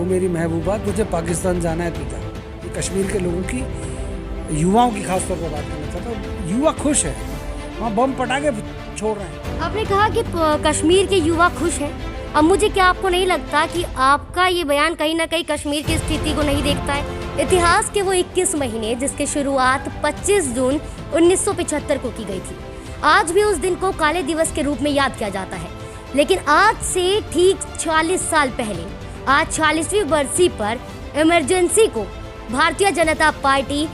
वो मेरी महबूबा, तुझे पाकिस्तान जाना है तुझा। ये कश्मीर के लोगों की, युवाओं की खास तौर पर बात करना चाहता हूँ। युवा खुश है, वहाँ बम पटाखे छोड़ रहे हैं। आपने कहा कि कश्मीर के युवा खुश हैं। अब मुझे क्या आपको नहीं लगता कि आपका ये बयान कहीं ना कहीं कश्मीर की स्थिति को नहीं देखता है? इतिहास के वो 21 महीने जिसकी शुरुआत 25 जून 1975 को की गई थी, आज भी उस दिन को काले दिवस के रूप में याद किया जाता है। लेकिन आज से ठीक 40 साल पहले, आज 40वीं बरसी पर इमरजेंसी को भारतीय जनता पार्टी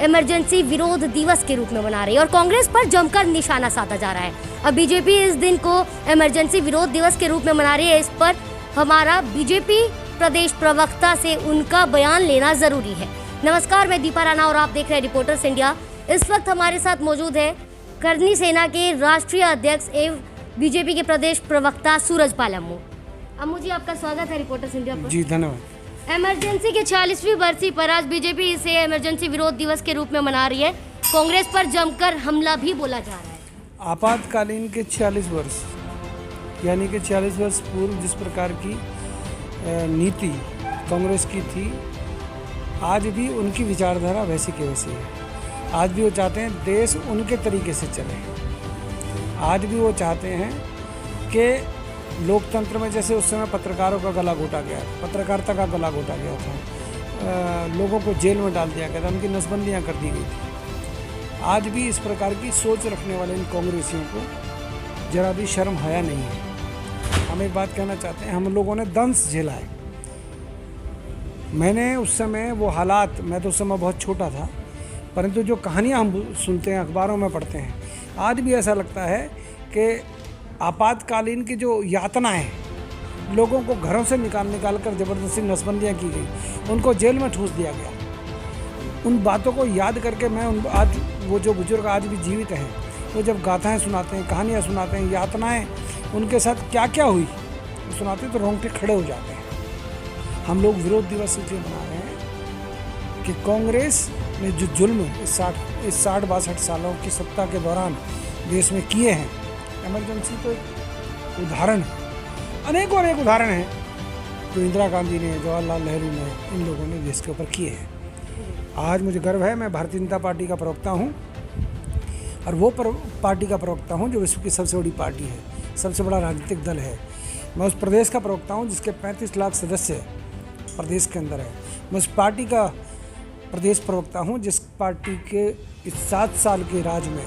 इमरजेंसी विरोध दिवस के रूप में मना रही है और कांग्रेस पर जमकर निशाना साधा जा रहा है। अब बीजेपी इस दिन को इमरजेंसी विरोध दिवस के रूप में मना रही है। इस पर हमारा बीजेपी प्रदेश प्रवक्ता से उनका बयान लेना जरूरी है। नमस्कार, मैं दीपा राणा और आप देख रहे हैं रिपोर्टर्स इंडिया। इस वक्त हमारे साथ मौजूद है करनी सेना के राष्ट्रीय अध्यक्ष एवं बीजेपी के प्रदेश प्रवक्ता सूरज पाल अम्मू। अम्मू जी, आपका स्वागत है रिपोर्टर्स इंडिया पर। जी धन्यवाद। इमरजेंसी के 40वीं बरसी पर आज बीजेपी इसे इमरजेंसी विरोध दिवस के रूप में मना रही है। कांग्रेस पर जमकर हमला भी बोला जा रहा है। आपातकालीन के 40 वर्ष यानी कि 40 वर्ष पूर्व जिस प्रकार की नीति कांग्रेस की थी, आज भी उनकी विचारधारा वैसी की वैसी है। आज भी वो चाहते हैं देश उनके तरीके से चले। आज भी वो चाहते हैं कि लोकतंत्र में, जैसे उस समय पत्रकारों का गला घोटा गया, पत्रकारिता का गला घोटा गया था, लोगों को जेल में डाल दिया गया था, उनकी नसबंदियाँ कर दी गई थी। आज भी इस प्रकार की सोच रखने वाले इन कांग्रेसियों को जरा भी शर्म हया नहीं है। हम एक बात कहना चाहते हैं, हम लोगों ने दंश झेला है। मैंने उस समय वो हालात, मैं तो उस समय बहुत छोटा था, परंतु जो कहानियाँ हम सुनते हैं, अखबारों में पढ़ते हैं, आज भी ऐसा लगता है कि आपातकालीन की जो यातनाएं, लोगों को घरों से निकाल कर ज़बरदस्ती नसबंदियाँ की गई, उनको जेल में ठूस दिया गया। उन बातों को याद करके मैं आज वो जो बुजुर्ग आज भी जीवित हैं, वो जब गाथाएं सुनाते हैं, कहानियाँ सुनाते हैं, यातनाएं उनके साथ क्या क्या हुई सुनाते हैं, तो रोंगटे खड़े हो जाते हैं। हम लोग विरोध दिवस इसलिए मना रहे हैं कि कांग्रेस ने जो जुल्म इस 60-62 सालों की सत्ता के दौरान देश में किए हैं, इमरजेंसी तो एक उदाहरण है, अनेकों उदाहरण हैं जो इंदिरा गांधी ने, जवाहरलाल नेहरू ने, इन लोगों ने देश के ऊपर किए हैं। आज मुझे गर्व है, मैं भारतीय जनता पार्टी का प्रवक्ता हूँ और वो पार्टी का प्रवक्ता हूँ जो विश्व की सबसे बड़ी पार्टी है, सबसे बड़ा राजनीतिक दल है। मैं उस प्रदेश का प्रवक्ता हूँ जिसके 35 लाख सदस्य प्रदेश के अंदर है। मैं उस पार्टी का प्रदेश प्रवक्ता हूँ जिस पार्टी के इस 7 साल के राज में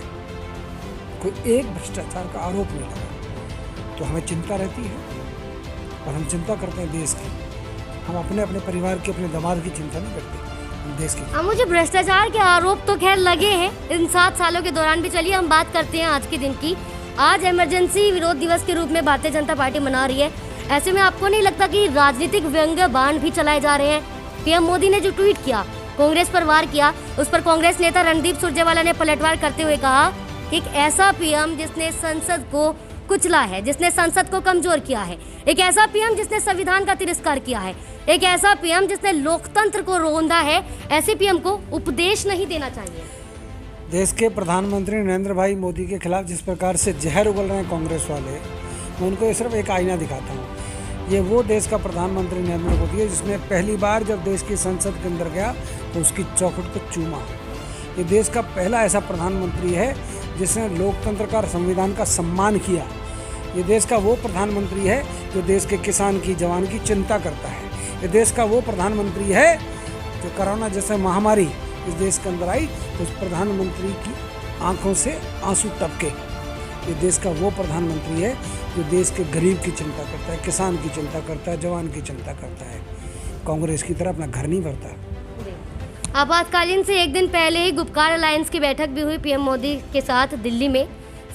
कोई एक भ्रष्टाचार का आरोप नहीं लगा। तो हमें चिंता रहती है और हम चिंता करते हैं देश की। हम अपने परिवार की, अपने दामाद की चिंता नहीं करते, देश की। अब मुझे भ्रष्टाचार के आरोप तो खैर लगे हैं इन 7 सालों के दौरान भी। चलिए हम बात करते हैं आज के दिन की। आज इमरजेंसी विरोध दिवस के रूप में भारतीय जनता पार्टी मना रही है। ऐसे में आपको नहीं लगता कि राजनीतिक व्यंग्य बाण भी चलाए जा रहे हैं? पीएम मोदी ने जो ट्वीट किया, कांग्रेस पर वार किया, उस पर कांग्रेस नेता रणदीप सुरजेवाला ने पलटवार करते हुए कहा कि एक ऐसा पीएम जिसने संसद को कुचला है, जिसने संसद को कमजोर किया है, एक ऐसा पीएम जिसने संविधान का तिरस्कार किया है, एक ऐसा पीएम जिसने लोकतंत्र को रोंदा है, ऐसे पीएम को उपदेश नहीं देना चाहिए। देश के प्रधानमंत्री नरेंद्र भाई मोदी के खिलाफ जिस प्रकार से जहर उगल रहे हैं कांग्रेस वाले, मैं उनको सिर्फ एक आईना दिखाता हूँ। ये वो देश का प्रधानमंत्री नरेंद्र मोदी है जिसने पहली बार जब देश की संसद के अंदर गया तो उसकी चौखट को चूमा। ये देश का पहला ऐसा प्रधानमंत्री है जिसने लोकतंत्र का, संविधान का सम्मान किया। ये देश का वो प्रधानमंत्री है जो देश के किसान की, जवान की चिंता करता है। ये देश का वो प्रधानमंत्री है जो कोरोना जैसे महामारी इस देश के अंदर आई तो उस प्रधानमंत्री की आंखों से आंसू टपके। ये देश का वो प्रधानमंत्री है जो देश के गरीब की चिंता करता है, किसान की चिंता करता है, जवान की चिंता करता है। कांग्रेस की तरह अपना घर नहीं भरता। आपातकालीन से एक दिन पहले ही गुपकार अलायंस की बैठक भी हुई पीएम मोदी के साथ दिल्ली में।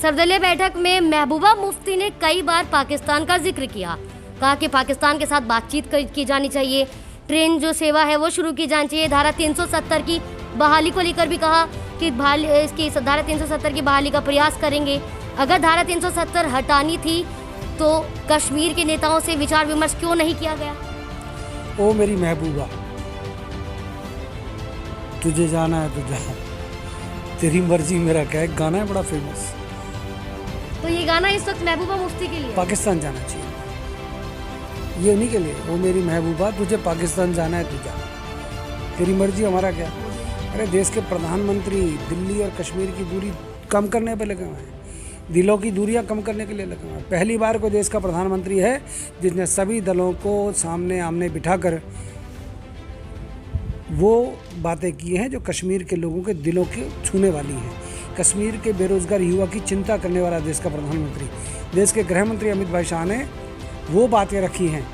सर्वदलीय बैठक में महबूबा मुफ्ती ने कई बार पाकिस्तान का जिक्र किया, कहा कि पाकिस्तान के साथ बातचीत की जानी चाहिए, ट्रेन जो सेवा है वो शुरू की जानी चाहिए। धारा 370 की बहाली को लेकर भी कहा कि इसकी धारा 370 की बहाली का प्रयास करेंगे। अगर धारा 370 हटानी थी तो कश्मीर के नेताओं से विचार विमर्श क्यों नहीं किया गया? ओ मेरी महबूबा, तुझे जाना है तो जा, तेरी मर्जी मेरा क्या है, गाना है बड़ा फेमस। तो ये गाना इस वक्त महबूबा मुफ्ती के लिए पाकिस्तान जाना चाहिए। ये उन्हीं के लिए, वो मेरी महबूबा तुझे पाकिस्तान जाना है, तू जा, तेरी मर्जी, हमारा क्या। अरे देश के प्रधानमंत्री दिल्ली और कश्मीर की दूरी कम करने पे लगे हुए हैं, दिलों की दूरियां कम करने के लिए लगे हुए हैं। पहली बार कोई देश का प्रधानमंत्री है जिसने सभी दलों को सामने आमने बिठाकर वो बातें की हैं जो कश्मीर के लोगों के दिलों के छूने वाली हैं। कश्मीर के बेरोजगार युवा की चिंता करने वाला देश का प्रधानमंत्री, देश के गृह मंत्री अमित भाई शाह ने वो बातें रखी हैं।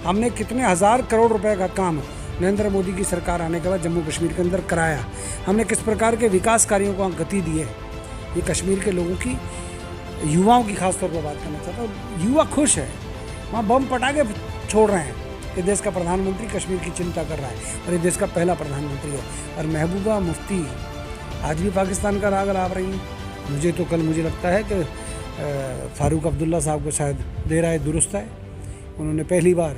हमने कितने हज़ार करोड़ रुपए का काम नरेंद्र मोदी की सरकार आने के बाद जम्मू कश्मीर के अंदर कराया, हमने किस प्रकार के विकास कार्यों को गति दी है। ये कश्मीर के लोगों की, युवाओं की खास तौर पर बात करना चाहता हूँ। युवा खुश है, वहाँ बम पटाखे छोड़ रहे हैं कि देश का प्रधानमंत्री कश्मीर की चिंता कर रहा है और ये देश का पहला प्रधानमंत्री है। और महबूबा मुफ्ती आज भी पाकिस्तान का राग लाभ रही हैं। मुझे तो कल मुझे लगता है कि फारूक अब्दुल्ला साहब को शायद दे रहा है दुरुस्त है, उन्होंने पहली बार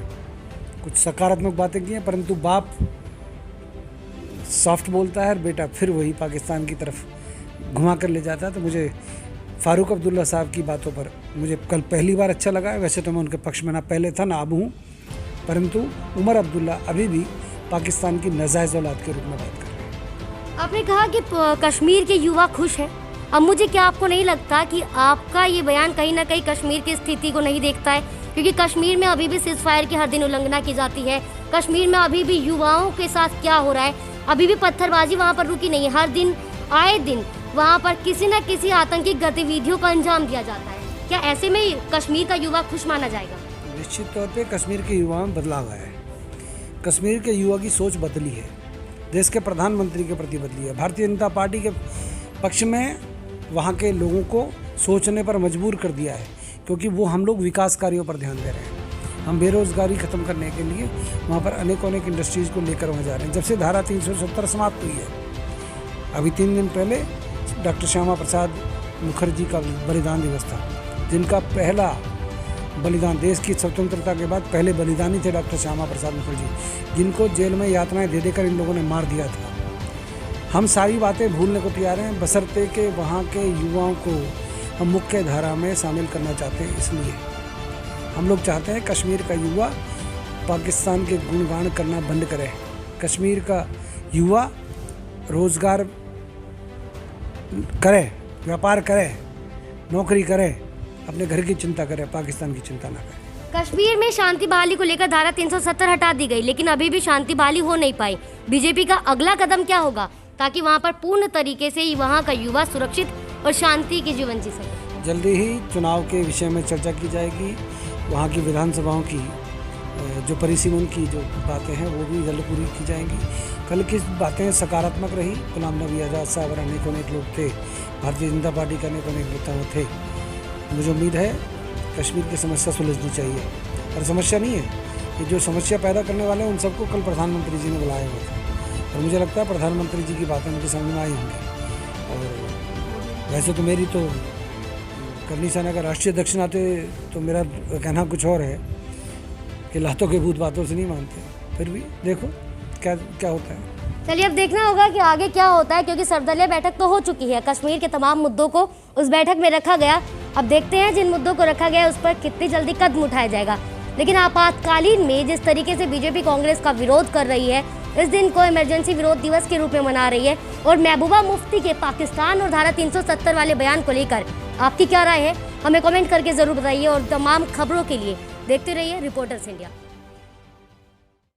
कुछ सकारात्मक बातें की हैं, परंतु बाप सॉफ्ट बोलता है और बेटा फिर वही पाकिस्तान की तरफ घुमा कर ले जाता है। तो मुझे फारूक अब्दुल्ला साहब की बातों पर मुझे कल पहली बार अच्छा लगा है। वैसे तो मैं उनके पक्ष में ना पहले था ना अब हूँ, परंतु उमर अब्दुल्ला अभी भी पाकिस्तान की नाजायज़ औलाद के रूप में बात कर रहे हैं। आपने कहा कि कश्मीर के युवा खुश हैं। अब मुझे क्या आपको नहीं लगता कि आपका ये बयान कहीं ना कहीं कश्मीर की स्थिति को नहीं देखता है? क्योंकि कश्मीर में अभी भी सीज़फायर की हर दिन उल्लंघना की जाती है, कश्मीर में अभी भी युवाओं के साथ क्या हो रहा है, अभी भी पत्थरबाजी वहाँ पर रुकी नहीं है। हर दिन आए दिन वहाँ पर किसी न किसी आतंकी गतिविधियों का अंजाम दिया जाता है। क्या ऐसे में कश्मीर का युवा खुश माना जाएगा? निश्चित तौर पे कश्मीर के युवाओं में बदलाव आया है। कश्मीर के युवा की सोच बदली है, देश के प्रधानमंत्री के प्रति बदली है। भारतीय जनता पार्टी के पक्ष में वहाँ के लोगों को सोचने पर मजबूर कर दिया है, क्योंकि वो हम लोग विकास कार्यों पर ध्यान दे रहे हैं। हम बेरोज़गारी ख़त्म करने के लिए वहाँ पर अनेक इंडस्ट्रीज़ को लेकर वहाँ जा रहे हैं। जब से धारा 370 समाप्त हुई है, अभी 3 दिन पहले डॉक्टर श्यामा प्रसाद मुखर्जी का बलिदान दिवस था, जिनका पहला बलिदान, देश की स्वतंत्रता के बाद पहले बलिदानी थे डॉक्टर श्यामा प्रसाद मुखर्जी, जिनको जेल में यातनाएं दे देकर इन लोगों ने मार दिया था। हम सारी बातें भूलने को तैयार हैं, बशर्ते कि वहाँ के युवाओं को हम मुख्य धारा में शामिल करना चाहते हैं। इसलिए हम लोग चाहते हैं कश्मीर का युवा पाकिस्तान के गुणगान करना बंद करे, कश्मीर का युवा रोज़गार करे, व्यापार करे, नौकरी करे, अपने घर की चिंता करे, पाकिस्तान की चिंता ना करे। कश्मीर में शांति बहाली को लेकर धारा 370 हटा दी गई, लेकिन अभी भी शांति बहाली हो नहीं पाई। बीजेपी का अगला कदम क्या होगा ताकि वहां पर पूर्ण तरीके से वहां का युवा सुरक्षित और शांति के जीवन जी सके? जल्दी ही चुनाव के विषय में चर्चा की जाएगी। वहाँ की विधानसभाओं की जो परिसीमन की जो बातें हैं वो भी जल्द पूरी की जाएंगी। कल की बातें सकारात्मक रही, गुलाम नबी आज़ाद साहब और अनेक लोग थे, भारतीय जनता पार्टी के अनेक नेताओं थे। मुझे उम्मीद है कश्मीर की समस्या सुलझनी चाहिए, और समस्या नहीं है, ये जो समस्या पैदा करने वाले हैं उन सबको कल प्रधानमंत्री जी ने बुलाया हुआ था, और मुझे लगता है प्रधानमंत्री जी की बातें मुझे समझ में आई होंगी। और वैसे तो मेरी तो करनी सेना का राष्ट्रीय अध्यक्ष नाते तो मेरा कहना कुछ और है कि लातों के भूत बातों से नहीं मानते, फिर भी देखो क्या होता है। चलिए अब देखना होगा कि आगे क्या होता है, क्योंकि सर्वदलीय बैठक तो हो चुकी है, कश्मीर के तमाम मुद्दों को उस बैठक में रखा गया। अब देखते हैं जिन मुद्दों को रखा गया उस पर कितनी जल्दी कदम उठाया जाएगा। लेकिन आपातकालीन में जिस तरीके से बीजेपी कांग्रेस का विरोध कर रही है, इस दिन को इमरजेंसी विरोध दिवस के रूप में मना रही है, और महबूबा मुफ्ती के पाकिस्तान और धारा 370 वाले बयान को लेकर आपकी क्या राय है, हमें कमेंट करके ज़रूर बताइए। और तमाम खबरों के लिए देखते रहिए रिपोर्टर्स इंडिया।